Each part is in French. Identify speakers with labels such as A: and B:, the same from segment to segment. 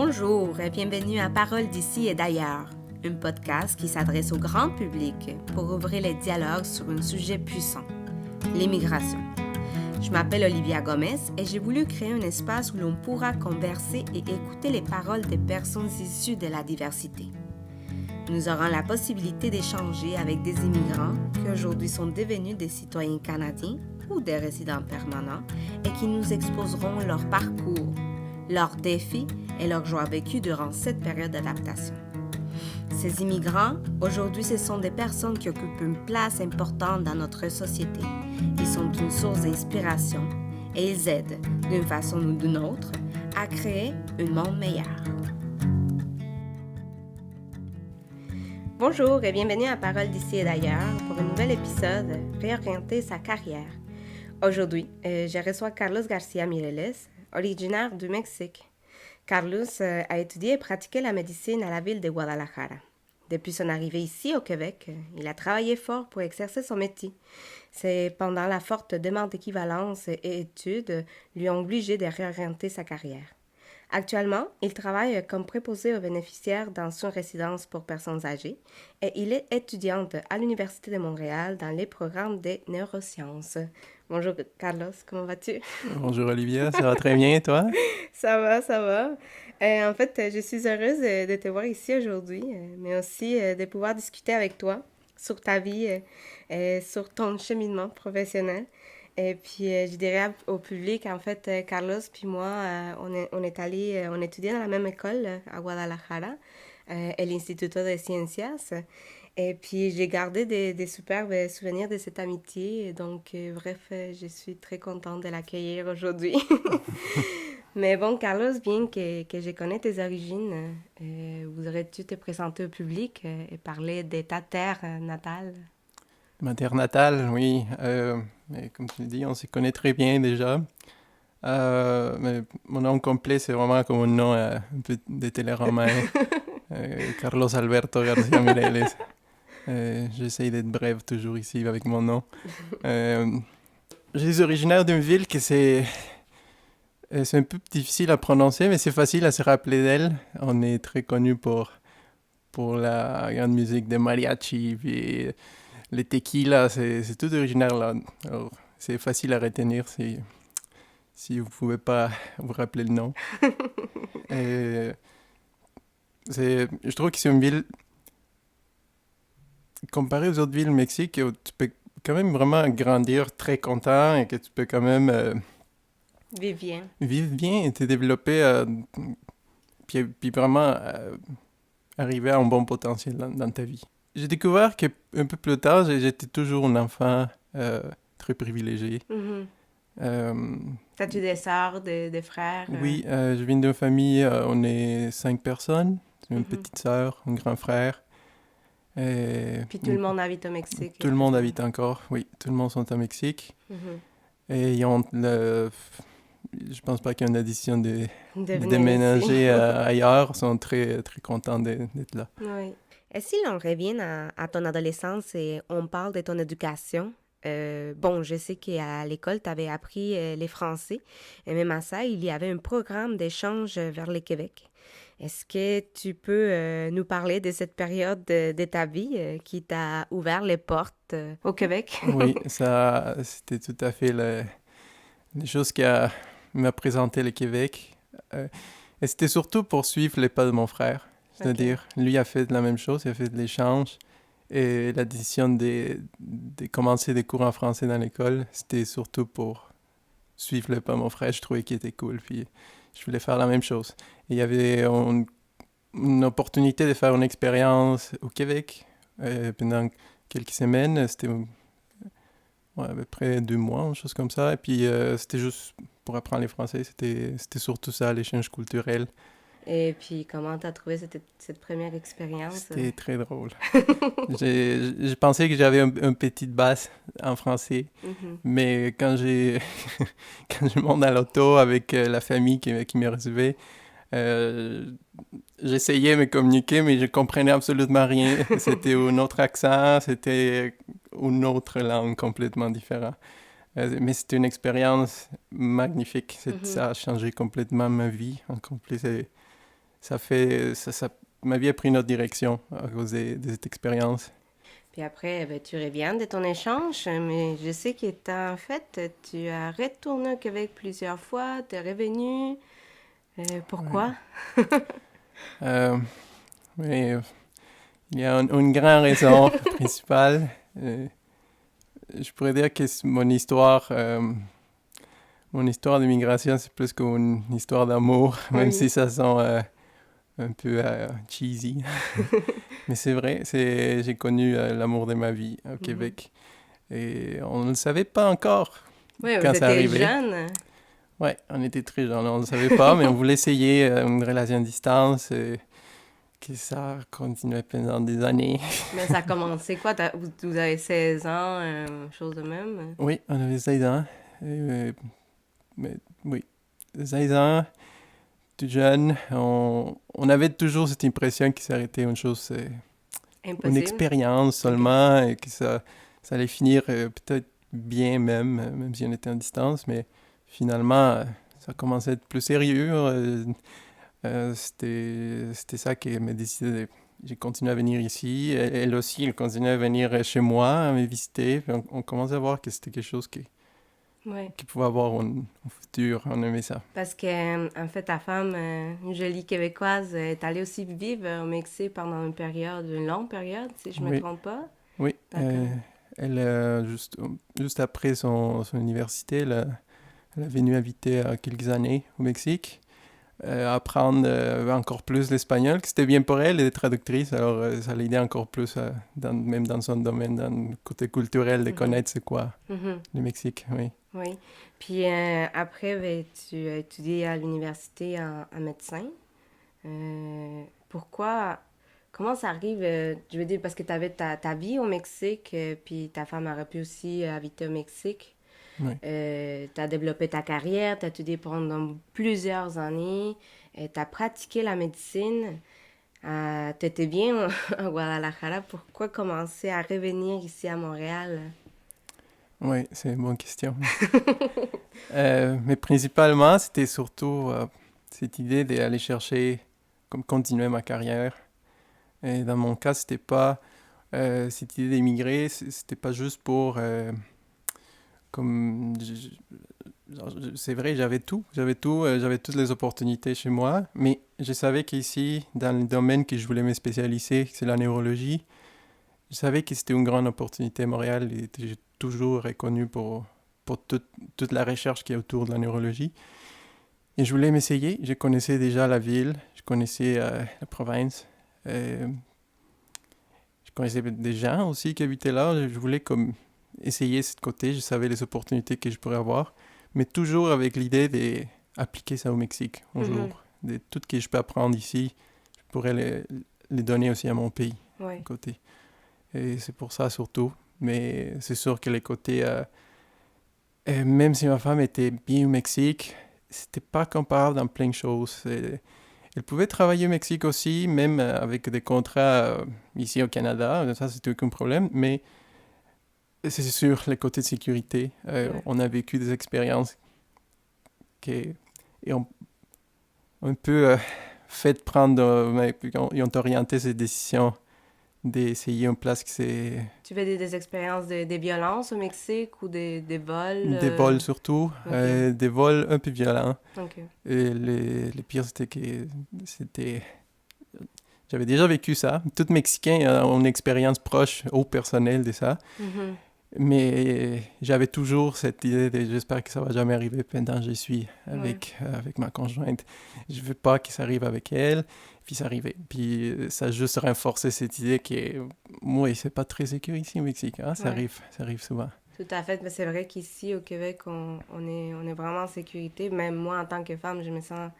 A: Bonjour et bienvenue à Paroles d'ici et d'ailleurs, un podcast qui s'adresse au grand public pour ouvrir les dialogues sur un sujet puissant, l'immigration. Je m'appelle Olivia Gomez et j'ai voulu créer un espace où l'on pourra converser et écouter les paroles des personnes issues de la diversité. Nous aurons la possibilité d'échanger avec des immigrants qui aujourd'hui sont devenus des citoyens canadiens ou des résidents permanents et qui nous exposeront leur parcours, leurs défis et leurs joies vécues durant cette période d'adaptation. Ces immigrants, aujourd'hui, ce sont des personnes qui occupent une place importante dans notre société. Ils sont une source d'inspiration et ils aident, d'une façon ou d'une autre, à créer un monde meilleur. Bonjour et bienvenue à Paroles d'ici et d'ailleurs pour un nouvel épisode Réorienter sa carrière. Aujourd'hui, je reçois Carlos Garcia Mireles, originaire du Mexique. Carlos a étudié et pratiqué la médecine à la ville de Guadalajara. Depuis son arrivée ici au Québec, il a travaillé fort pour exercer son métier. C'est pendant la forte demande d'équivalence et études lui ont obligé de réorienter sa carrière. Actuellement, il travaille comme préposé aux bénéficiaires dans une résidence pour personnes âgées et il est étudiante à l'Université de Montréal dans les programmes de neurosciences. Bonjour Carlos, comment vas-tu?
B: Bonjour Olivia, ça va très bien et toi?
A: Ça va, ça va. En fait, je suis heureuse de te voir ici aujourd'hui, mais aussi de pouvoir discuter avec toi sur ta vie, sur ton cheminement professionnel. Et puis, je dirais au public, en fait, Carlos puis moi, on étudiait dans la même école à Guadalajara, à l'Instituto de Ciencias. Et puis, j'ai gardé des superbes souvenirs de cette amitié. Donc, bref, je suis très contente de l'accueillir aujourd'hui. Mais bon, Carlos, bien que je connais tes origines, voudrais-tu te présenter au public et parler de ta terre natale?
B: Ma terre natale, oui. Mais comme tu le dis, on se connaît très bien déjà. Mais mon nom complet, c'est vraiment comme un nom un peu de téléroman. Carlos Alberto García Mireles. J'essaye d'être bref toujours ici avec mon nom. Je suis originaire d'une ville que c'est un peu difficile à prononcer, mais c'est facile à se rappeler d'elle. On est très connu pour la grande musique de mariachi, puis les tequilas, c'est tout originaire là. Alors, c'est facile à retenir si vous ne pouvez pas vous rappeler le nom. Je trouve que c'est une ville, comparée aux autres villes au Mexique, où tu peux quand même vraiment grandir très content et que tu peux quand même vivre bien et te développer, puis vraiment arriver à un bon potentiel dans ta vie. J'ai découvert qu'un peu plus tard, j'étais toujours un enfant très privilégié.
A: T'as-tu des sœurs, des frères?
B: Oui, je viens d'une famille, on est 5 personnes. C'est une petite sœur, un grand frère.
A: Puis tout le monde habite au Mexique?
B: Tout le monde habite encore, oui. Tout le monde sont au Mexique. Et ils ont je pense pas qu'il y ait une décision de déménager ailleurs. Ils sont très, très contents d'être là.
A: Oui. Et si l'on revient à ton adolescence et on parle de ton éducation, bon, je sais qu'à l'école, tu avais appris les Français, et même à ça, il y avait un programme d'échange vers le Québec. Est-ce que tu peux nous parler de cette période de ta vie qui t'a ouvert les portes au Québec?
B: Oui, ça, c'était tout à fait les choses m'a présenté le Québec. Et c'était surtout pour suivre les pas de mon frère. C'est-à-dire, lui a fait la même chose, il a fait de l'échange. Et la décision de commencer des cours en français dans l'école, c'était surtout pour suivre les pas de mon frère. Je trouvais qu'il était cool, puis je voulais faire la même chose. Et il y avait une opportunité de faire une expérience au Québec pendant quelques semaines. C'était à peu près 2 mois, une chose comme ça. Et puis, c'était juste pour apprendre les français. C'était surtout ça, l'échange culturel.
A: Et puis, comment t'as trouvé cette première expérience?
B: C'était très drôle. Je pensais que j'avais une petite base en français, mais quand je monte dans l'auto avec la famille qui me recevait, j'essayais de me communiquer, mais je comprenais absolument rien. C'était un autre accent, c'était une autre langue complètement différente. Mais c'était une expérience magnifique. Ça a changé complètement ma vie. En complet, ça, ma vie a pris une autre direction à cause de cette expérience.
A: Puis après, ben, tu reviens de ton échange, mais je sais que en fait, tu as retourné au Québec plusieurs fois, tu es revenu. Pourquoi?
B: Euh, mais il y a une grande raison principale. Je pourrais dire que mon histoire d'immigration, c'est plus qu'une histoire d'amour, même
A: Oui.
B: si ça sent un peu cheesy. Mais c'est vrai, j'ai connu l'amour de ma vie au Québec. Et on ne le savait pas encore
A: Oui,
B: quand
A: vous
B: ça
A: étiez
B: arrivait.
A: jeune.
B: Ouais, on était très jeunes, on ne le savait pas, mais on voulait essayer une relation à distance, que ça continuait pendant des années.
A: Mais ça a commencé quoi? Vous avez 16 ans, chose de même?
B: Oui, on avait 16 ans. Mais oui, 16 ans, tout jeune. On avait toujours cette impression que ça aurait été une chose, une
A: Impossible.
B: expérience seulement, et que ça allait finir peut-être bien même si on était en distance, mais finalement, ça commençait à être plus sérieux. C'était ça qui m'a décidé. J'ai continué à venir ici. Elle aussi, elle continuait à venir chez moi, à me visiter. Puis on commençait à voir que c'était quelque chose
A: Ouais.
B: qui pouvait avoir un futur. On aimait ça.
A: Parce que, en fait, ta femme, une jolie Québécoise, est allée aussi vivre au Mexique pendant une longue période, si je ne me
B: Oui.
A: trompe pas.
B: Oui,
A: D'accord.
B: elle, juste après son université, elle est venue habiter quelques années au Mexique, apprendre encore plus l'espagnol, que c'était bien pour elle, elle est traductrice, alors ça l'aidait encore plus, même dans son domaine, dans le côté culturel, de connaître c'est quoi
A: Mhm.
B: le Mexique, oui.
A: Oui. Puis après, ben, tu as étudié à l'université en médecin. Pourquoi, comment ça arrive, je veux dire, parce que tu avais ta vie au Mexique, puis ta femme aurait pu aussi habiter au Mexique.
B: Oui.
A: Tu as développé ta carrière, tu as étudié pendant plusieurs années, tu as pratiqué la médecine. Tu étais bien à Guadalajara. Pourquoi commencer à revenir ici à Montréal?
B: Oui, c'est une bonne question. Mais principalement, c'était surtout cette idée d'aller chercher, comme continuer ma carrière. Et dans mon cas, c'était pas cette idée d'émigrer, c'était pas juste pour comme c'est vrai, j'avais toutes les opportunités chez moi, mais je savais qu'ici, dans le domaine que je voulais me spécialiser, c'est la neurologie, je savais que c'était une grande opportunité. Montréal était toujours reconnu pour toute la recherche qui est autour de la neurologie. Et je voulais m'essayer. Je connaissais déjà la ville, je connaissais la province, je connaissais des gens aussi qui habitaient là. Je voulais comme essayer ce côté. Je savais les opportunités que je pourrais avoir, mais toujours avec l'idée d'appliquer ça au Mexique un jour. De tout ce que je peux apprendre ici, je pourrais les donner aussi à mon pays,
A: Oui.
B: côté. Et c'est pour ça surtout. Mais c'est sûr que les côtés, même si ma femme était bien au Mexique, c'était pas comparable dans plein de choses. Elle pouvait travailler au Mexique aussi, même avec des contrats ici au Canada. Ça, c'était aucun problème. Mais c'est sûr, les côtés de sécurité.
A: Ouais.
B: On a vécu des expériences qui et on un peu fait prendre, ils ont orienté ces décisions d'essayer une place qui c'est
A: Tu fais des expériences des violences au Mexique ou des vols?
B: des vols surtout,
A: Ok.
B: des vols un peu violents.
A: Ok.
B: Et les pires, c'était j'avais déjà vécu ça. Tout Mexicain ont une expérience proche au personnel de ça.
A: Mhm.
B: Mais j'avais toujours cette idée de j'espère que ça va jamais arriver pendant que je suis avec ma conjointe. Je veux pas que ça arrive avec elle. Puis ça arrivait. Puis ça a juste renforcé cette idée que moi, c'est pas très sécur ici au Mexique. Hein? Ça arrive souvent.
A: Tout à fait, mais c'est vrai qu'ici au Québec, on est vraiment en sécurité. Même moi, en tant que femme, je me sens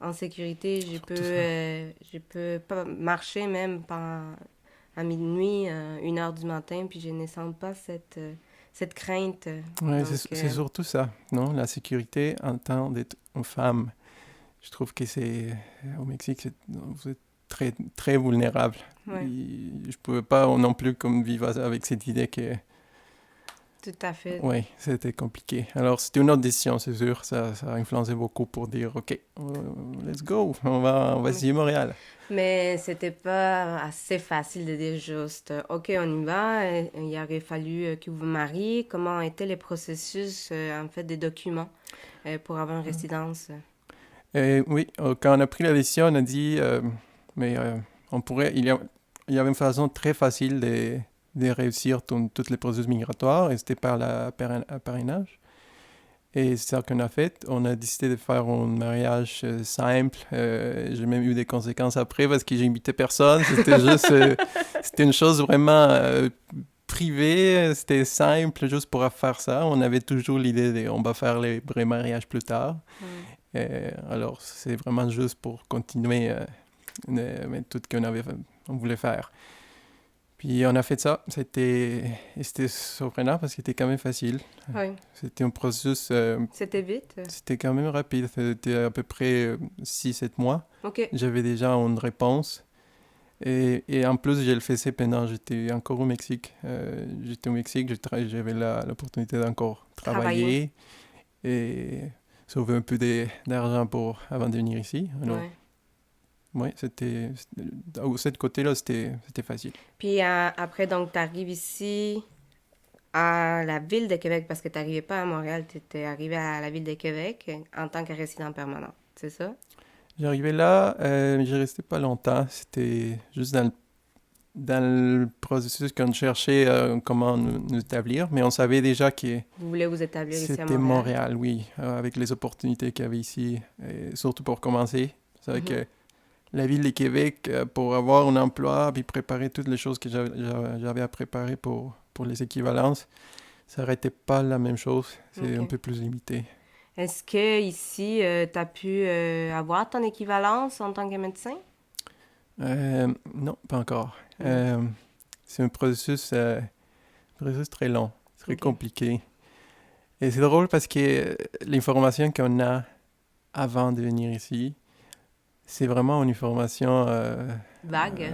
A: en sécurité. Je peux pas marcher même à minuit, 1 heure du matin, puis je ne sens pas cette crainte.
B: Ouais,
A: Donc,
B: c'est surtout ça, non? La sécurité en tant d'être une femme. Je trouve que au Mexique, vous êtes très, très vulnérable.
A: ouais.
B: Et je pouvais pas non plus comme vivre avec cette idée que
A: Tout à fait.
B: Oui, c'était compliqué. Alors, c'était une autre décision, c'est sûr. Ça a influencé beaucoup pour dire, OK, let's go, on va essayer Montréal.
A: Mais c'était pas assez facile de dire juste, OK, on y va. Il aurait fallu que vous vous mariez. Comment étaient les processus, en fait, des documents pour avoir une résidence?
B: Et oui, quand on a pris la décision, on a dit, mais on pourrait, il y avait une façon très facile de réussir toutes les processus migratoires, et c'était par le parrainage. Et c'est ça qu'on a fait. On a décidé de faire un mariage simple. J'ai même eu des conséquences après parce que j'ai invité personne. C'était juste, c'était une chose vraiment privée. C'était simple juste pour faire ça. On avait toujours l'idée de, on va faire les vrais mariages plus tard. Alors, c'est vraiment juste pour continuer tout ce on voulait faire. Puis on a fait ça. C'était surprenant parce que c'était quand même facile.
A: Oui.
B: C'était un processus...
A: C'était vite?
B: C'était quand même rapide. C'était à peu près 6-7 mois.
A: OK.
B: J'avais déjà une réponse. Et en plus, je le faisais pendant j'étais encore au Mexique. J'étais au Mexique, j'avais l'opportunité d'encore travailler et sauver un peu d'argent avant de venir ici. Alors, oui, de ce côté-là, c'était facile.
A: Puis après, donc, tu arrives ici à la ville de Québec, parce que tu n'arrivais pas à Montréal, tu étais arrivé à la ville de Québec en tant que résident permanent, c'est ça?
B: J'arrivais là, mais je restais pas longtemps. C'était juste dans le processus qu'on cherchait comment nous établir, mais on savait déjà que
A: vous voulez vous établir ici à
B: c'était
A: Montréal?
B: Montréal, oui, avec les opportunités qu'il y avait ici, et surtout pour commencer. C'est vrai que la ville de Québec, pour avoir un emploi puis préparer toutes les choses que j'avais à préparer pour les équivalences, ça n'aurait pas la même chose. C'est un peu plus limité.
A: Est-ce que ici, tu as pu avoir ton équivalence en tant que médecin?
B: Non, pas encore. C'est un processus très long, très compliqué. Et c'est drôle parce que l'information qu'on a avant de venir ici, c'est vraiment une information...
A: vague.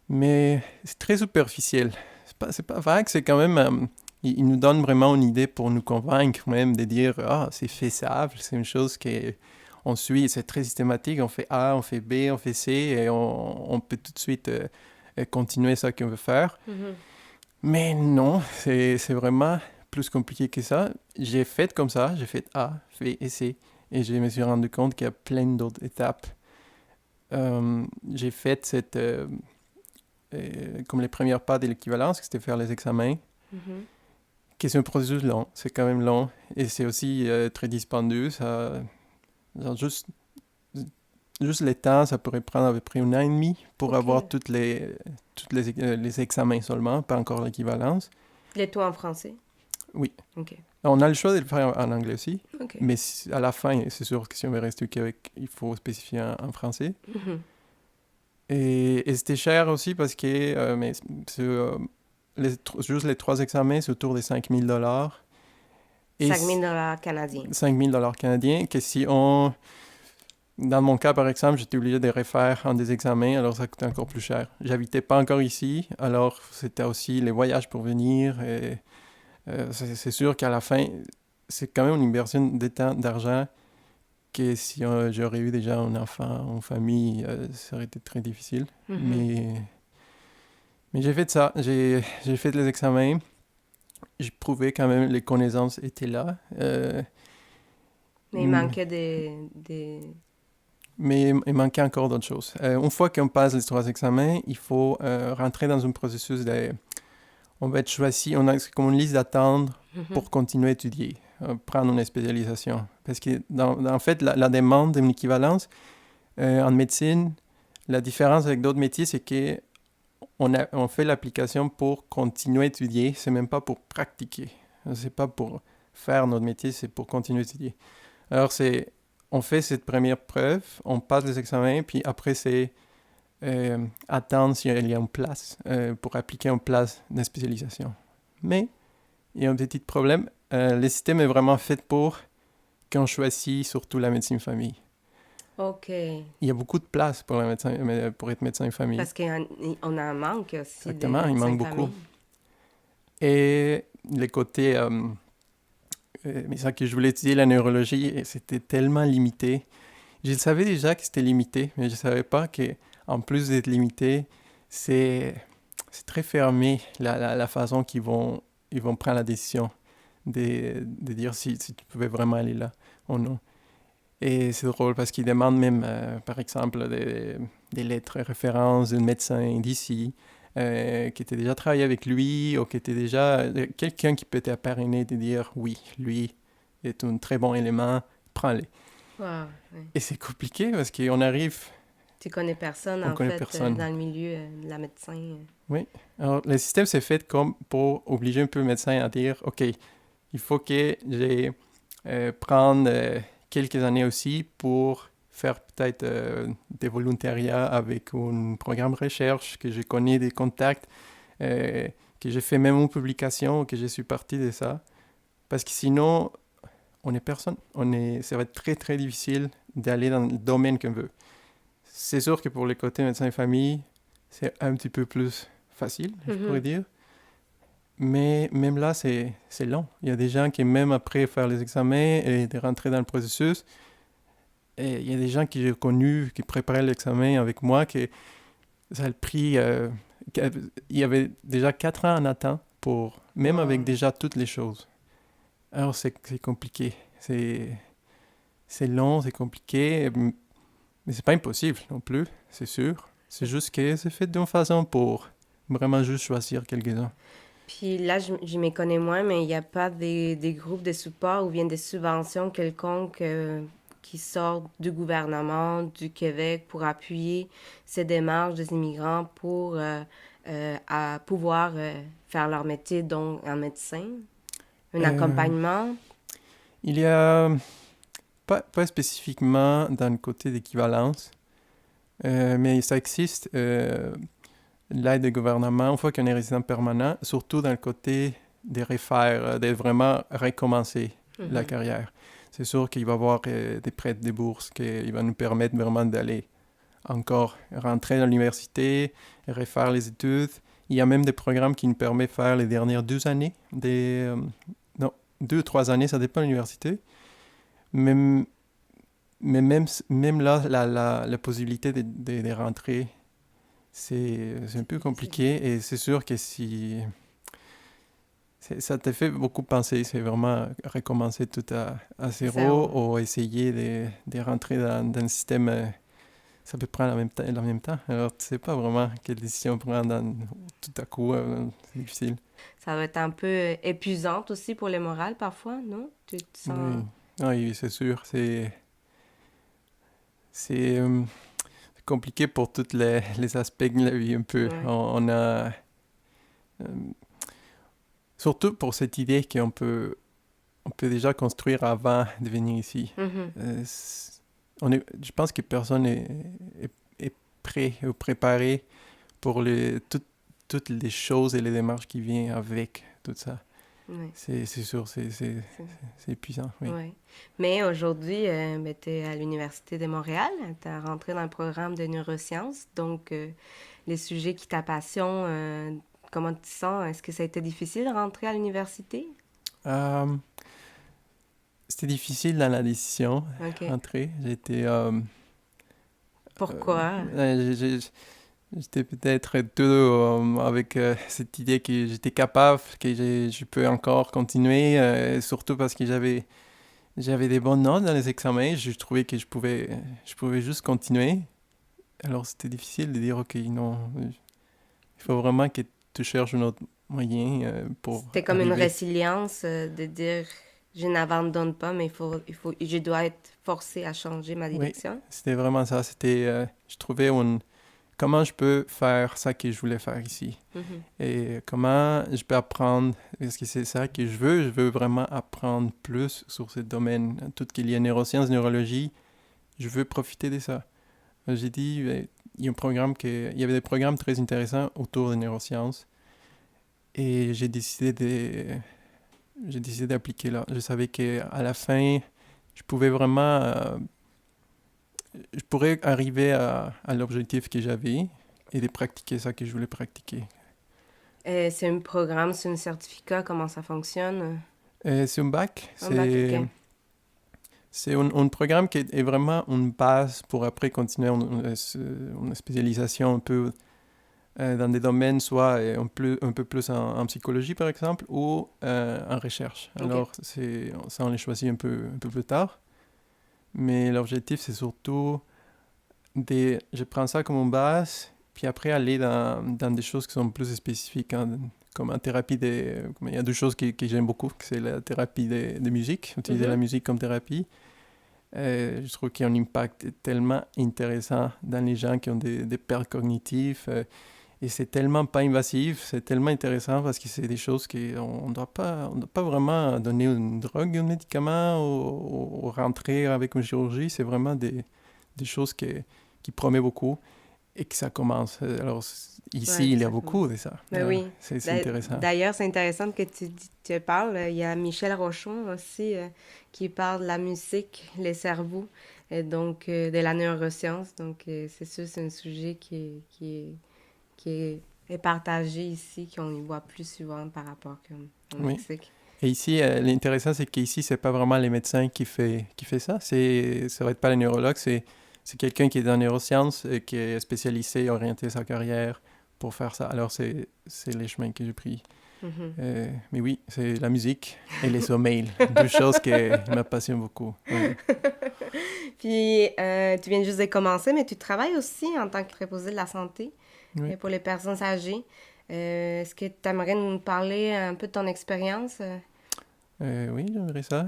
B: Mais c'est très superficiel. C'est pas vague, c'est quand même... il nous donne vraiment une idée pour nous convaincre même de dire « Ah, c'est faisable, c'est une chose qu'on suit, c'est très systématique, on fait A, on fait B, on fait C, et on peut tout de suite continuer ça qu'on veut faire. Mais non, c'est vraiment plus compliqué que ça. J'ai fait comme ça, j'ai fait A, B et C, et je me suis rendu compte qu'il y a plein d'autres étapes. J'ai fait comme les premières pas de l'équivalence, c'était faire les examens, qui c'est un processus long, c'est quand même long, et c'est aussi très dispendieux. Genre juste les temps, ça pourrait prendre à peu près 1 an et demi pour avoir tous les examens seulement, pas encore l'équivalence.
A: Les taux en français?
B: Oui.
A: OK.
B: On a le choix de le faire en anglais aussi,
A: Okay.
B: mais à la fin, c'est sûr que si on veut rester au Québec, il faut spécifier en français. Et c'était cher aussi parce que mais juste les 3 examens, c'est autour de 5 000 $.
A: 5 000 $ canadiens.
B: 5 000 $ canadiens, que si on... Dans mon cas, par exemple, j'étais obligé de refaire un des examens, alors ça coûtait encore plus cher. J'habitais pas encore ici, alors c'était aussi les voyages pour venir. Et c'est sûr qu'à la fin, c'est quand même une inversion de temps, d'argent, que si j'aurais eu déjà un enfant, une famille, ça aurait été très difficile. Mais j'ai fait ça, j'ai fait les examens. J'ai prouvé quand même les connaissances étaient là.
A: Mais il manquait
B: Mais il manquait encore d'autres choses. Une fois qu'on passe les 3 examens, il faut rentrer dans un processus on va être choisi, on a comme une liste d'attente pour continuer à étudier, prendre une spécialisation. Parce que, en fait, la demande d'une équivalence en médecine, la différence avec d'autres métiers, c'est qu'on fait l'application pour continuer à étudier, c'est même pas pour pratiquer. C'est pas pour faire notre métier, c'est pour continuer à étudier. Alors, on fait cette première preuve, on passe les examens, puis après, c'est attendre s'il y a une place pour appliquer une place de spécialisation. Mais, il y a un petit problème. Le système est vraiment fait pour qu'on choisit surtout la médecine famille.
A: OK.
B: Il y a beaucoup de place pour être médecin de famille.
A: Parce qu'on en manque aussi.
B: Exactement, il manque beaucoup. Et le côté, mais ça que je voulais étudier, la neurologie, et c'était tellement limité. Je savais déjà que c'était limité, mais je ne savais pas qu'en plus d'être limité, c'est très fermé la façon ils vont prendre la décision de dire si tu pouvais vraiment aller là ou non. Et c'est drôle parce qu'ils demandent même, par exemple, des lettres de référence d'un médecin d'ici qui était déjà travaillé avec lui ou qui était déjà quelqu'un qui peut t'appariner de dire oui, lui est un très bon élément, prends-le.
A: Wow, ouais.
B: Et c'est compliqué parce qu'on arrive,
A: Tu connais personne,
B: on
A: en
B: connaît
A: fait,
B: personne.
A: dans le milieu de la médecine.
B: Oui. Alors, le système s'est fait comme pour obliger un peu le médecin à dire, OK, il faut que j'ai prendre quelques années aussi pour faire peut-être des volontariats avec un programme de recherche, que je connais des contacts, que j'ai fait même une publication, que je suis parti de ça. Parce que sinon, on est personne. Ça va être très, très difficile d'aller dans le domaine qu'on veut. C'est sûr que pour les côtés médecin et famille, c'est un petit peu plus facile, je pourrais dire. Mais même là, c'est long. Il y a des gens qui, même après faire les examens et de rentrer dans le processus, et il y a des gens que j'ai connus qui préparaient l'examen avec moi, que ça a pris... il y avait déjà 4 ans en attente, même avec déjà toutes les choses. Alors, c'est compliqué. C'est long, c'est compliqué, mais c'est pas impossible non plus, c'est sûr. C'est juste que c'est fait d'une façon pour vraiment juste choisir quelques-uns.
A: Puis là, je m'y connais moins, mais il n'y a pas des groupes de support ou bien des subventions quelconques qui sortent du gouvernement du Québec pour appuyer ces démarches des immigrants pour à pouvoir faire leur métier, donc en médecin. Un accompagnement.
B: Il y a pas spécifiquement dans le côté d'équivalence, mais ça existe. L'aide du gouvernement, une fois qu'on est résident permanent, surtout dans le côté de refaire, de vraiment recommencer la carrière. C'est sûr qu'il va y avoir des prêts, des bourses qui vont nous permettre vraiment d'aller encore rentrer dans l'université, refaire les études. Il y a même des programmes qui nous permettent de faire les dernières 2 années, non, 2 ou 3 années, ça dépend de l'université. Mais même là, la possibilité de rentrer, c'est un peu compliqué et c'est sûr que si ça te fait beaucoup penser, c'est vraiment recommencer tout à zéro ou essayer de rentrer dans un système, ça peut prendre en même temps. Alors tu sais pas vraiment quelle décision prendre tout à coup, c'est difficile.
A: Ça va être un peu épuisant aussi pour le moral parfois, non? Tu sens...
B: Oui, c'est sûr. C'est compliqué pour tous les aspects de la vie un peu.
A: Ouais.
B: On a... surtout pour cette idée on peut déjà construire avant de venir ici. Je pense que personne est prêt ou préparé pour toutes les choses et les démarches qui viennent avec tout ça.
A: Oui.
B: C'est sûr, c'est épuisant. Oui.
A: Oui. Mais aujourd'hui, tu es à l'Université de Montréal, tu as rentré dans le programme de neurosciences, donc les sujets qui t'apassionnent, comment tu te sens? Est-ce que ça a été difficile de rentrer à l'université?
B: C'était difficile dans la décision, rentrer. J'étais...
A: Pourquoi?
B: J'étais peut-être tout avec cette idée que j'étais capable, que je peux encore continuer, surtout parce que j'avais des bonnes notes dans les examens. Je trouvais que je pouvais juste continuer. Alors c'était difficile de dire, OK, non, il faut vraiment que tu cherches un autre moyen pour
A: C'était comme
B: arriver.
A: une résilience de dire, je n'abandonne pas, mais je dois être forcée à changer ma direction.
B: Oui, c'était vraiment ça. C'était, je trouvais comment je peux faire ça que je voulais faire ici. Et comment je peux apprendre, parce que c'est ça que je veux vraiment apprendre plus sur ce domaine, tout ce qui est lié à neurosciences, neurologie, je veux profiter de ça. J'ai dit, il y a il y avait des programmes très intéressants autour des neurosciences et j'ai décidé d'appliquer là. Je savais qu'à la fin, je pouvais vraiment... je pourrais arriver à l'objectif que j'avais et de pratiquer ça que je voulais pratiquer.
A: C'est un programme, c'est un certificat, comment ça fonctionne?
B: C'est un bac.
A: Un bac, ok.
B: C'est un programme qui est vraiment une base pour après continuer une spécialisation un peu dans des domaines, soit un peu plus en psychologie, par exemple, ou en recherche.
A: Ok.
B: Alors, ça, on les choisit un peu plus tard. Mais l'objectif, c'est surtout je prends ça comme une base, puis après aller dans des choses qui sont plus spécifiques, hein, comme en thérapie il y a deux choses que j'aime beaucoup, que c'est la thérapie de musique, utiliser la musique comme thérapie. Je trouve qu'il y a un impact tellement intéressant dans les gens qui ont des pertes cognitives. Et c'est tellement pas invasif, c'est tellement intéressant parce que c'est des choses qu'on ne doit pas vraiment donner une drogue, un médicament ou rentrer avec une chirurgie. C'est vraiment des choses qui promettent beaucoup et que ça commence. Alors ici,
A: Ouais,
B: il y a
A: ça
B: beaucoup
A: commence.
B: de ça.
A: Ben oui.
B: C'est intéressant.
A: D'ailleurs, c'est intéressant que tu parles. Il y a Michel Rochon aussi qui parle de la musique, les cerveaux, et donc de la neuroscience. Donc, c'est sûr, c'est un sujet qui est partagé ici, qu'on y voit plus souvent par rapport au
B: Oui.
A: Mexique.
B: Et ici, l'intéressant, c'est qu'ici, c'est pas vraiment les médecins qui fait ça. Ça va être pas les neurologues, c'est quelqu'un qui est dans les neurosciences et qui est spécialisé, orienté sa carrière pour faire ça. Alors, c'est les chemins que j'ai pris. Mais oui, c'est la musique et les sommeils. Deux choses qui m'apassionnent beaucoup. Ouais.
A: Puis, tu viens juste de commencer, mais tu travailles aussi en tant que préposé de la santé
B: Oui.
A: pour les personnes âgées. Est-ce que tu aimerais nous parler un peu de ton expérience?
B: Oui, j'aimerais ça.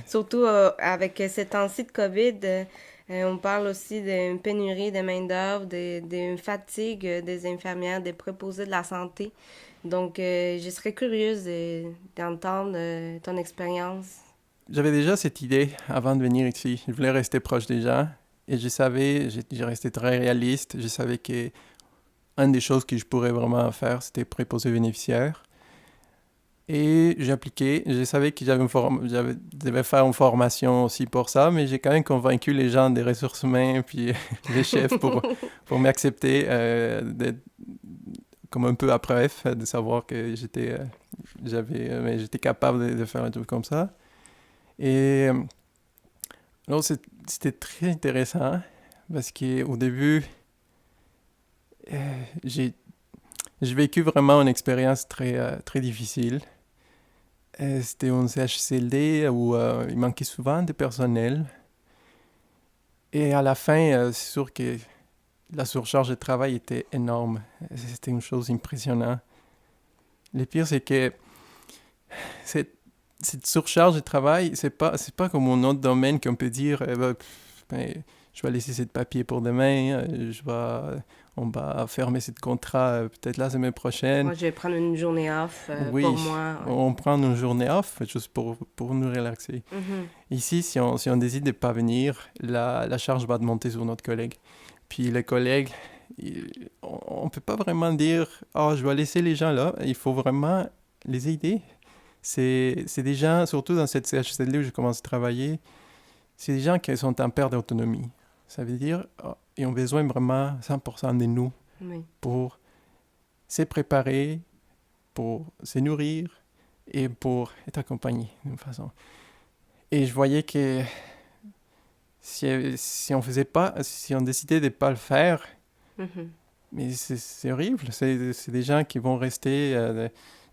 A: Surtout avec ces temps-ci de COVID, on parle aussi d'une pénurie de main-d'œuvre, d'une fatigue des infirmières, des préposés de la santé. Donc, je serais curieuse d'entendre ton expérience.
B: J'avais déjà cette idée avant de venir ici. Je voulais rester proche des gens et j'ai resté très réaliste. Je savais que une des choses que je pourrais vraiment faire, c'était préposé bénéficiaire. Et j'ai appliqué. Je savais que devais faire une formation aussi pour ça, mais j'ai quand même convaincu les gens des ressources humaines puis les chefs pour m'accepter comme un peu après, de savoir que j'étais capable de faire un truc comme ça. Et alors, c'était très intéressant parce qu'au début, j'ai vécu vraiment une expérience très difficile. C'était un CHSLD où il manquait souvent de personnel. Et à la fin, c'est sûr que la surcharge de travail était énorme. C'était une chose impressionnante. Le pire, c'est que cette surcharge de travail, c'est pas comme un autre domaine qu'on peut dire, je vais laisser ce papier pour demain, on va fermer ce contrat peut-être la semaine prochaine.
A: Moi, je vais prendre une journée off
B: Oui,
A: pour moi. Ouais.
B: on prend une journée off juste pour nous relaxer. Ici, si on décide de ne pas venir, la charge va monter sur notre collègue. Puis les collègues, on ne peut pas vraiment dire « Ah, je vais laisser les gens là ». Il faut vraiment les aider. C'est des gens, surtout dans cette CHSLD où j'ai commencé à travailler, c'est des gens qui sont en perte d'autonomie. Ça veut dire ils ont besoin vraiment 100% de nous pour se préparer, pour se nourrir et pour être accompagnés d'une façon. Et je voyais que si on décidait de ne pas le faire, mais c'est horrible. C'est des gens qui vont rester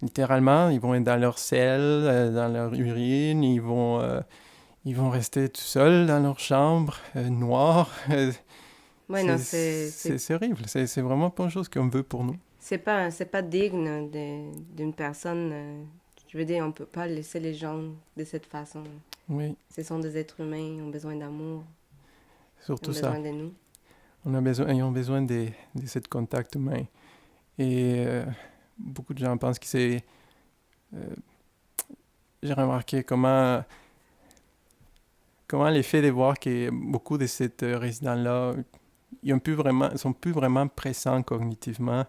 B: littéralement, ils vont être dans leur selle, dans leur urine, ils vont rester tout seuls dans leur chambre, noire.
A: Ouais, non,
B: c'est horrible. C'est vraiment pas une chose qu'on veut pour nous.
A: C'est pas digne d'une personne. Je veux dire, on peut pas laisser les gens de cette façon.
B: Oui.
A: Ce sont des êtres humains, ils ont besoin d'amour.
B: Surtout
A: ils ont besoin de nous.
B: Ils ont besoin de ce contact humain. Et beaucoup de gens pensent que c'est... j'ai remarqué comment l'effet de voir que beaucoup de ces résidents-là, ils sont plus vraiment pressants cognitivement.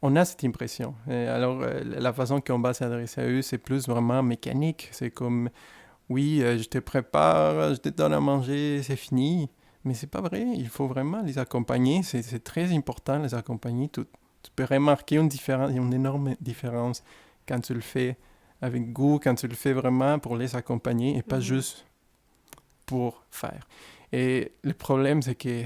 B: On a cette impression. Et alors, la façon qu'on va s'adresser à eux, c'est plus vraiment mécanique. C'est comme, oui, je te prépare, je te donne à manger, c'est fini. Mais c'est pas vrai. Il faut vraiment les accompagner. C'est très important de les accompagner tout tu peux remarquer une différence, une énorme différence quand tu le fais avec goût, quand tu le fais vraiment pour les accompagner et pas juste pour faire. Et le problème, c'est que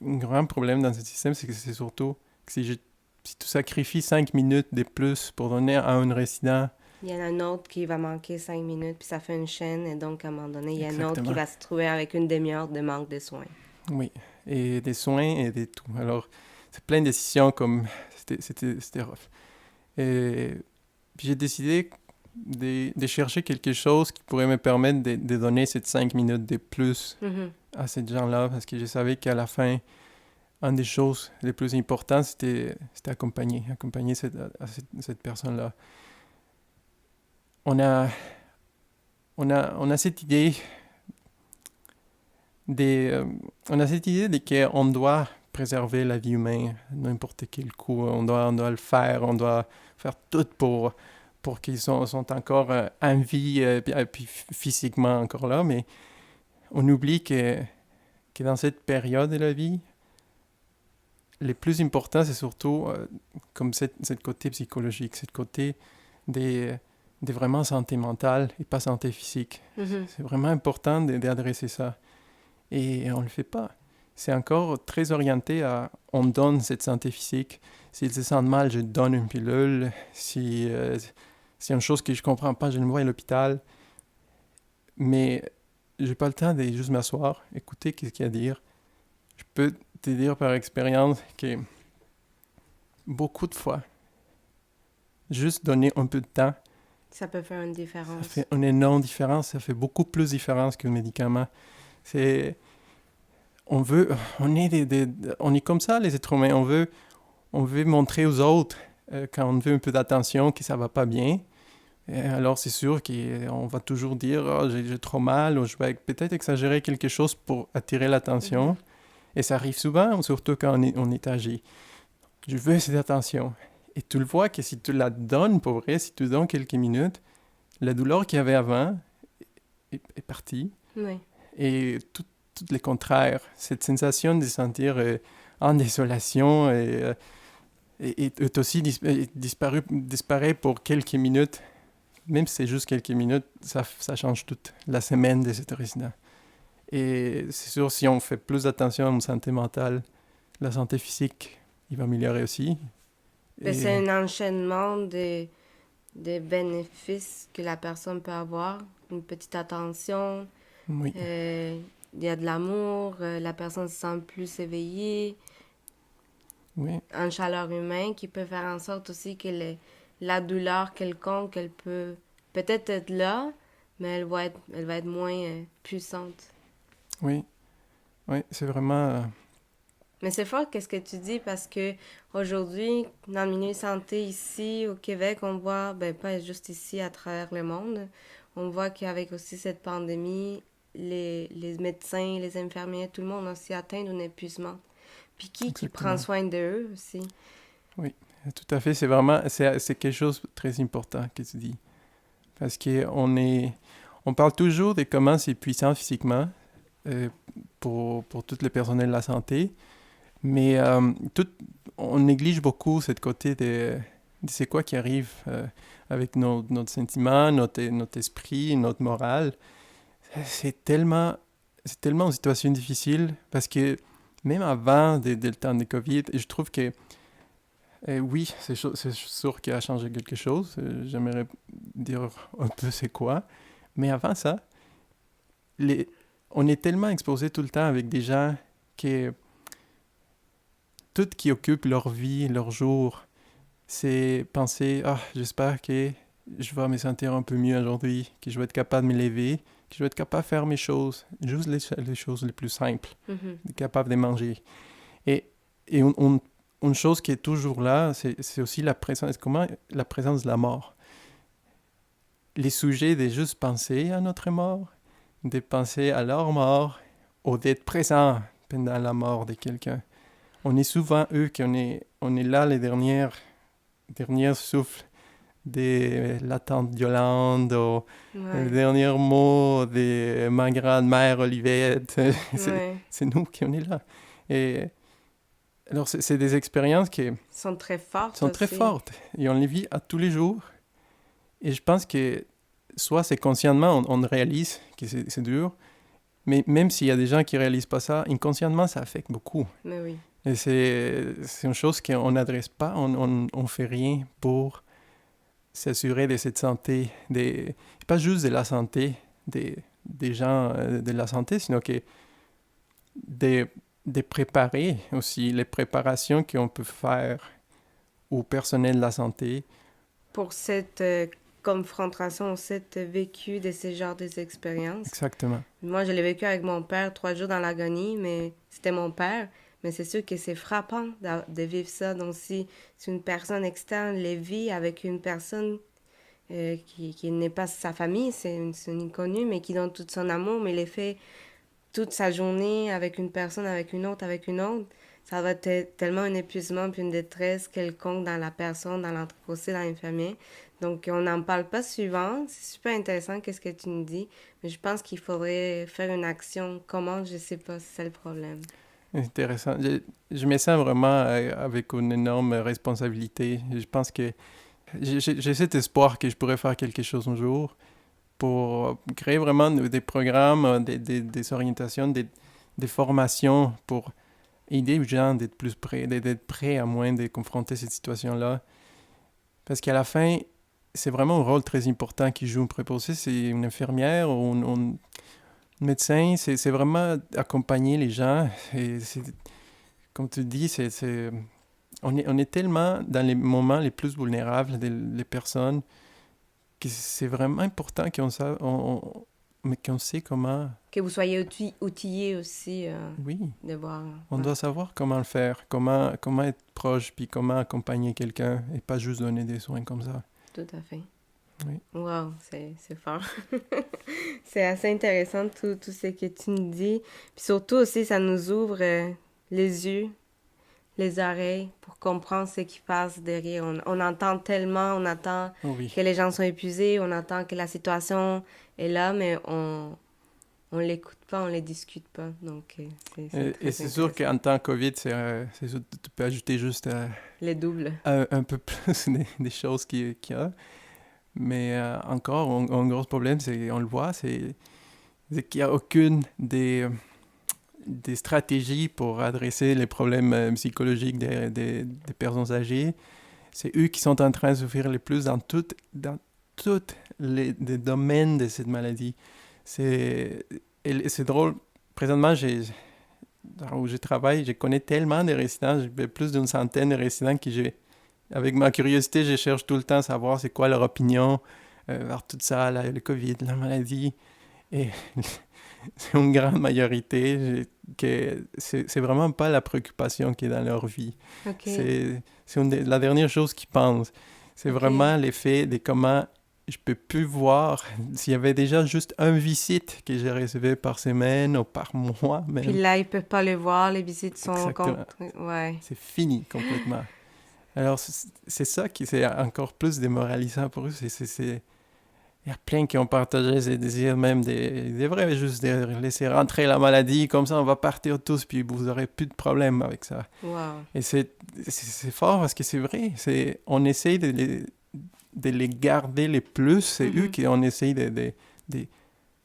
B: un grand problème dans ce système, c'est que c'est surtout que si tu sacrifies 5 minutes de plus pour donner à un résident...
A: Il y en a un autre qui va manquer 5 minutes, puis ça fait une chaîne, et donc, à un moment donné, il y a un autre qui va se trouver avec une demi-heure de manque de soins.
B: Oui, et des soins et des tout. Alors, c'est plein de décisions comme... C'était rough. Et puis j'ai décidé de chercher quelque chose qui pourrait me permettre de donner ces 5 minutes de plus à ces gens-là, parce que je savais qu'à la fin, une des choses les plus importantes, c'était accompagner cette personne-là. On a cette idée de qu'on doit préserver la vie humaine à n'importe quel coup. On doit le faire, on doit faire tout pour qu'ils sont encore en vie, puis physiquement encore là, mais on oublie que dans cette période de la vie, le plus important, c'est surtout comme cette côté psychologique, cette côté de vraiment santé mentale et pas santé physique. C'est vraiment important d'adresser ça. Et on ne le fait pas. C'est encore très orienté à on donne cette santé physique. S'ils se sentent mal, je donne une pilule. Si c'est une chose que je ne comprends pas, je l'envoie à l'hôpital. Mais je n'ai pas le temps de juste m'asseoir, écouter ce qu'il y a à dire. Je peux te dire par expérience que beaucoup de fois, juste donner un peu de temps,
A: ça peut faire une différence.
B: Ça fait une énorme différence. Ça fait beaucoup plus de différence qu'un médicament. On est comme ça, les êtres humains. On veut montrer aux autres, quand on veut un peu d'attention, que ça va pas bien. Et alors, c'est sûr qu'on va toujours dire « Oh, j'ai trop mal » ou je vais peut-être exagérer quelque chose pour attirer l'attention. Et ça arrive souvent, surtout quand on est âgé. Je veux cette attention. Et tu le vois que si tu la donnes pour vrai, si tu donnes quelques minutes, la douleur qu'il y avait avant est partie.
A: Oui.
B: Et tout le contraire. Cette sensation de se sentir en désolation est aussi disparaît pour quelques minutes. Même si c'est juste quelques minutes, ça change toute la semaine de cet résident. Et c'est sûr, si on fait plus attention à notre santé mentale, la santé physique, il va améliorer aussi.
A: C'est un enchaînement des bénéfices que la personne peut avoir. Une petite attention,
B: oui.
A: Il y a de l'amour, la personne se sent plus éveillée.
B: Oui.
A: Une chaleur humaine qui peut faire en sorte aussi que la douleur quelconque, elle peut peut-être être là, mais elle va être moins puissante.
B: Oui, c'est vraiment...
A: Mais c'est fort qu'est-ce que tu dis, parce que aujourd'hui, dans le milieu santé ici au Québec, on voit, pas juste ici, à travers le monde, on voit qu'avec aussi cette pandémie, les médecins, les infirmiers, tout le monde aussi atteint d'un épuisement. Puis qui prend soin d'eux aussi? Oui,
B: tout à fait. C'est vraiment, c'est quelque chose de très important que tu dis. Parce on parle toujours de comment c'est puissant physiquement pour tout le personnel de la santé, mais on néglige beaucoup ce côté de c'est quoi qui arrive avec notre sentiment, notre esprit, notre morale. C'est tellement une situation difficile parce que même avant le temps de COVID, je trouve que oui, c'est sûr qu'il a changé quelque chose. J'aimerais dire un peu c'est quoi. Mais avant ça, on est tellement exposé tout le temps avec des gens que tout qui occupe leur vie, leur jour, c'est penser « Ah, j'espère que je vais me sentir un peu mieux aujourd'hui, que je vais être capable de me lever, que je vais être capable de faire mes choses, juste les choses les plus simples, capable de manger. » Et une chose qui est toujours là, c'est aussi la présence de la mort. Les sujets de juste penser à notre mort, de penser à leur mort, ou d'être présent pendant la mort de quelqu'un. On est souvent on est là les derniers souffles de la tante Yolande, ou les derniers mots de ma grand-mère Olivette. C'est nous qui on est là. Et Alors, c'est des expériences qui
A: sont très fortes
B: sont très
A: aussi.
B: fortes et on les vit à tous les jours. Et je pense que soit c'est consciemment, on réalise que c'est dur, mais même s'il y a des gens qui ne réalisent pas ça, inconsciemment, ça affecte beaucoup.
A: Mais oui.
B: Et c'est une chose qu'on n'adresse pas, on fait rien pour s'assurer de cette santé, pas juste de la santé des gens de la santé, sinon que de, de préparer aussi les préparations qu'on peut faire au personnel de la santé.
A: Pour cette confrontation, cette vécu de ces genres d'expériences.
B: Exactement.
A: Moi, je l'ai vécu avec mon père 3 jours dans l'agonie, mais c'était mon père. Mais c'est sûr que c'est frappant de vivre ça. Donc, si une personne externe les vit avec une personne qui n'est pas sa famille, c'est une inconnue, mais qui donne tout son amour, mais les fait toute sa journée avec une personne, avec une autre, ça va être tellement un épuisement puis une détresse quelconque dans la personne, dans l'entrepôt, dans l'infirmier. Donc, on n'en parle pas souvent. C'est super intéressant qu'est-ce que tu nous dis, mais je pense qu'il faudrait faire une action. Comment, je sais pas, c'est ça le problème.
B: Intéressant. Je me sens vraiment avec une énorme responsabilité. Je pense que j'ai cet espoir que je pourrais faire quelque chose un jour pour créer vraiment des programmes, des orientations, des formations pour aider les gens d'être plus prêts, d'être prêts à moins de confronter cette situation-là. Parce qu'à la fin, c'est vraiment un rôle très important qui joue un préposé. C'est une infirmière ou un médecin. C'est vraiment accompagner les gens. Et comme tu dis, on est tellement dans les moments les plus vulnérables des personnes que c'est vraiment important mais qu'on sait comment...
A: Que vous soyez outillés aussi
B: Oui,
A: de voir.
B: on doit savoir comment le faire, comment être proche, puis comment accompagner quelqu'un et pas juste donner des soins comme ça.
A: Tout à fait.
B: Oui.
A: Wow, c'est fort. C'est assez intéressant tout ce que tu nous dis. Puis surtout aussi, ça nous ouvre les yeux, les oreilles pour comprendre ce qui passe derrière. On entend tellement, on entend
B: Oui.
A: que les gens sont épuisés, on entend que la situation est là, mais on l'écoute pas, on les discute pas. Donc,
B: Et c'est sûr qu'en temps COVID, c'est sûr, tu peux ajouter juste
A: les doubles.
B: un peu plus des choses qu'il y a. Mais encore, un gros problème, on le voit, c'est qu'il n'y a aucune des stratégies pour adresser les problèmes psychologiques des personnes âgées. C'est eux qui sont en train de souffrir le plus dans tous les domaines de cette maladie. C'est drôle. Présentement, où je travaille, je connais tellement de résidents, j'ai plus d'une centaine de résidents avec ma curiosité, je cherche tout le temps à savoir c'est quoi leur opinion vers tout ça, le COVID, la maladie. Et c'est une grande majorité que c'est vraiment pas la préoccupation qui est dans leur vie.
A: Okay.
B: C'est la dernière chose qu'ils pensent. C'est vraiment l'effet de comment je peux plus voir s'il y avait déjà juste un visite que j'ai recevais par semaine ou par mois. Même.
A: Puis là, ils peuvent pas le voir, les visites sont
B: ouais. C'est fini complètement. Alors, c'est ça qui c'est encore plus démoralisant pour eux. Il y a plein qui ont partagé ces désirs même ils devraient juste laisser rentrer la maladie, comme ça on va partir tous, puis vous n'aurez plus de problème avec ça.
A: Wow.
B: Et c'est fort parce que c'est vrai. On essaye de les garder les plus. C'est eux qui on essaye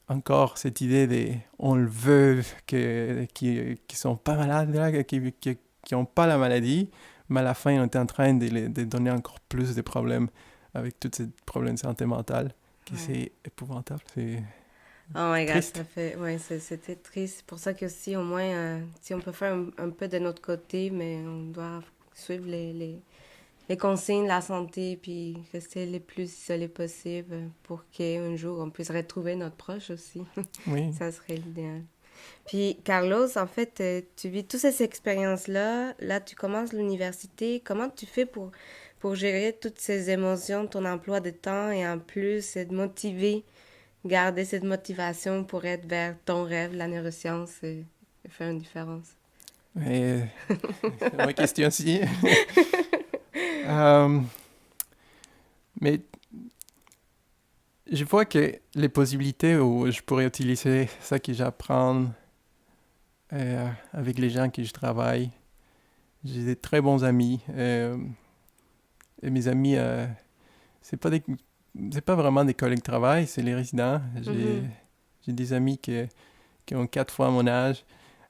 B: encore cette idée on le veut, qui sont pas malades, là, qui n'ont pas la maladie. Mais à la fin, on est en train de donner encore plus de problèmes avec tous ces problèmes de santé mentale. C'est épouvantable. C'est
A: oh my God,
B: triste.
A: ça fait... Ouais, c'était triste. C'est pour ça que si au moins, si on peut faire un peu de notre côté, mais on doit suivre les consignes de la santé puis rester les plus isolés possible pour qu'un jour, on puisse retrouver notre proche aussi.
B: Oui.
A: Ça serait l'idéal. Puis, Carlos, en fait, tu vis toutes ces expériences-là. Là, tu commences l'université. Comment tu fais pour gérer toutes ces émotions, ton emploi de temps et en plus, être motivé, garder cette motivation pour être vers ton rêve, la neuroscience et faire une différence?
B: C'est une question aussi. Mais je vois que les possibilités où je pourrais utiliser ça que j'apprends avec les gens que je travaille, j'ai des très bons amis. Et mes amis, c'est pas vraiment des collègues de travail, c'est les résidents. J'ai des amis qui ont 4 fois mon âge.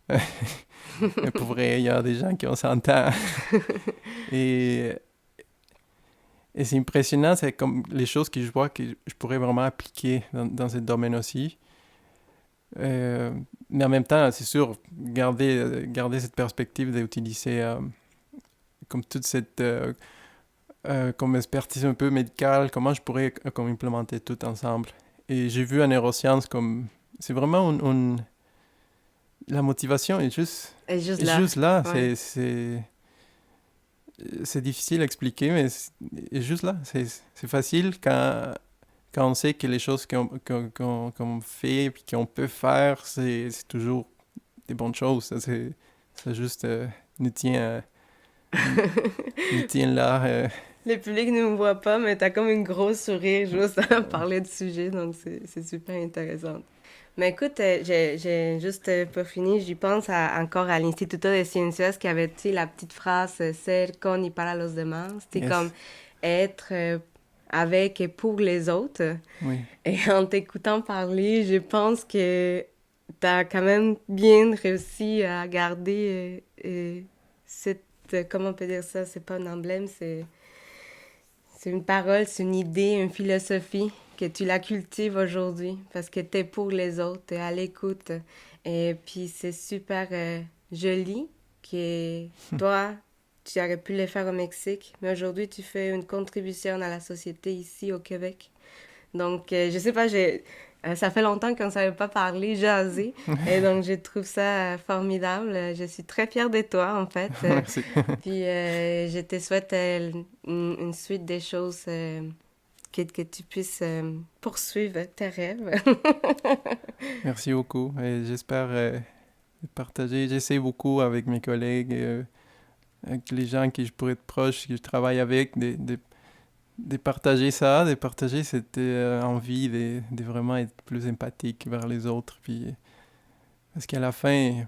B: Mais pour vrai, il y a des gens qui ont 100 ans. Et c'est impressionnant, c'est comme les choses que je vois que je pourrais vraiment appliquer dans ce domaine aussi. Mais en même temps, c'est sûr, garder cette perspective d'utiliser comme toute cette comme expertise un peu médicale, comment je pourrais comme implémenter tout ensemble. Et j'ai vu en neurosciences comme... C'est vraiment la motivation est juste là. Ouais. C'est difficile à expliquer, mais c'est juste là. C'est facile quand on sait que les choses qu'on fait et qu'on peut faire, c'est toujours des bonnes choses. Ça juste nous tient là.
A: Le public ne me voit pas, mais t'as comme une grosse sourire juste à parler du sujet, donc c'est super intéressant. Mais écoute, j'ai juste pour finir, j'y pense encore à l'Instituto de Ciencias qui avait, tu sais, la petite phrase « Ser con y para los demás ». C'était comme être avec et pour les autres.
B: Oui.
A: Et en t'écoutant parler, je pense que t'as quand même bien réussi à garder cette... Comment on peut dire ça? C'est pas un emblème, c'est une parole, c'est une idée, une philosophie que tu la cultives aujourd'hui parce que t'es pour les autres, t'es à l'écoute. Et puis c'est super joli que toi, tu aurais pu le faire au Mexique, mais aujourd'hui tu fais une contribution à la société ici au Québec. Donc, je sais pas, ça fait longtemps qu'on ne savait pas parler, jaser, et donc je trouve ça formidable. Je suis très fière de toi, en fait.
B: Merci.
A: Puis, je te souhaite une suite des choses que tu puisses poursuivre tes rêves.
B: Merci beaucoup. Et j'espère partager. J'essaie beaucoup avec mes collègues, avec les gens qui je pourrais être proche, que je travaille avec, de partager ça, de partager cette envie de vraiment être plus empathique vers les autres. Puis, parce qu'à la fin,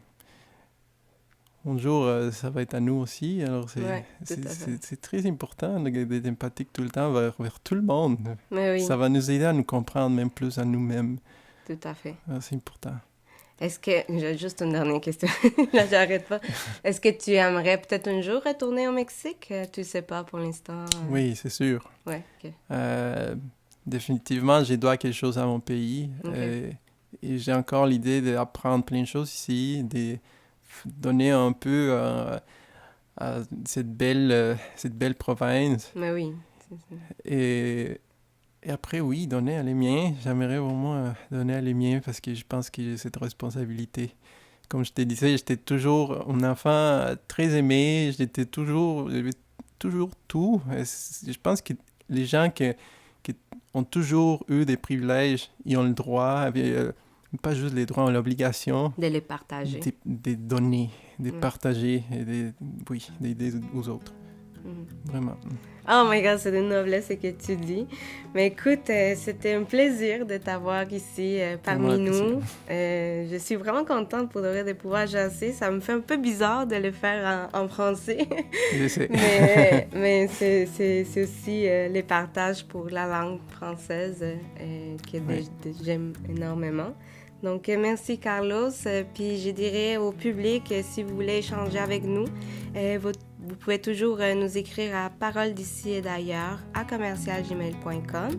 B: un jour, ça va être à nous aussi. Alors, c'est très important d'être empathique tout le temps vers tout le monde.
A: Mais oui.
B: Ça va nous aider à nous comprendre même plus à nous-mêmes.
A: Tout à fait.
B: Alors, c'est important.
A: Est-ce que... J'ai juste une dernière question. Là, j'arrête pas. Est-ce que tu aimerais peut-être un jour retourner au Mexique? Tu sais pas pour l'instant.
B: Oui, c'est sûr.
A: Ouais, OK.
B: Définitivement, je dois quelque chose à mon pays.
A: Okay.
B: Et j'ai encore l'idée d'apprendre plein de choses ici, de donner un peu à cette belle province.
A: Mais oui.
B: Et après, oui, donner à les miens. J'aimerais vraiment donner à les miens parce que je pense que j'ai cette responsabilité. Comme je te disais, j'étais toujours un enfant très aimé. J'avais toujours tout. Et je pense que les gens qui ont toujours eu des privilèges, ils ont le droit, pas juste les droits, ils ont l'obligation
A: de les partager.
B: De donner, de partager et d'aider aux autres. Vraiment.
A: Oh my God, c'est de noblesse ce que tu dis. Mais écoute, c'était un plaisir de t'avoir ici parmi nous. Je suis vraiment contente pour de pouvoir jaser. Ça me fait un peu bizarre de le faire en français.
B: Je sais.
A: mais c'est aussi les partages pour la langue française que j'aime énormément. Donc, merci Carlos. Puis je dirais au public, si vous voulez échanger avec nous, vous pouvez toujours nous écrire à Parole d'ici et d'ailleurs @gmail.com.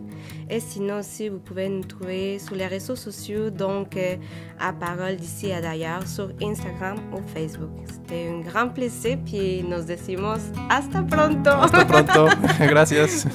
A: Et sinon aussi, vous pouvez nous trouver sur les réseaux sociaux, donc à Parole d'ici et d'ailleurs sur Instagram ou Facebook. C'était un grand plaisir, puis nos decimos hasta pronto.
B: Hasta pronto. Gracias.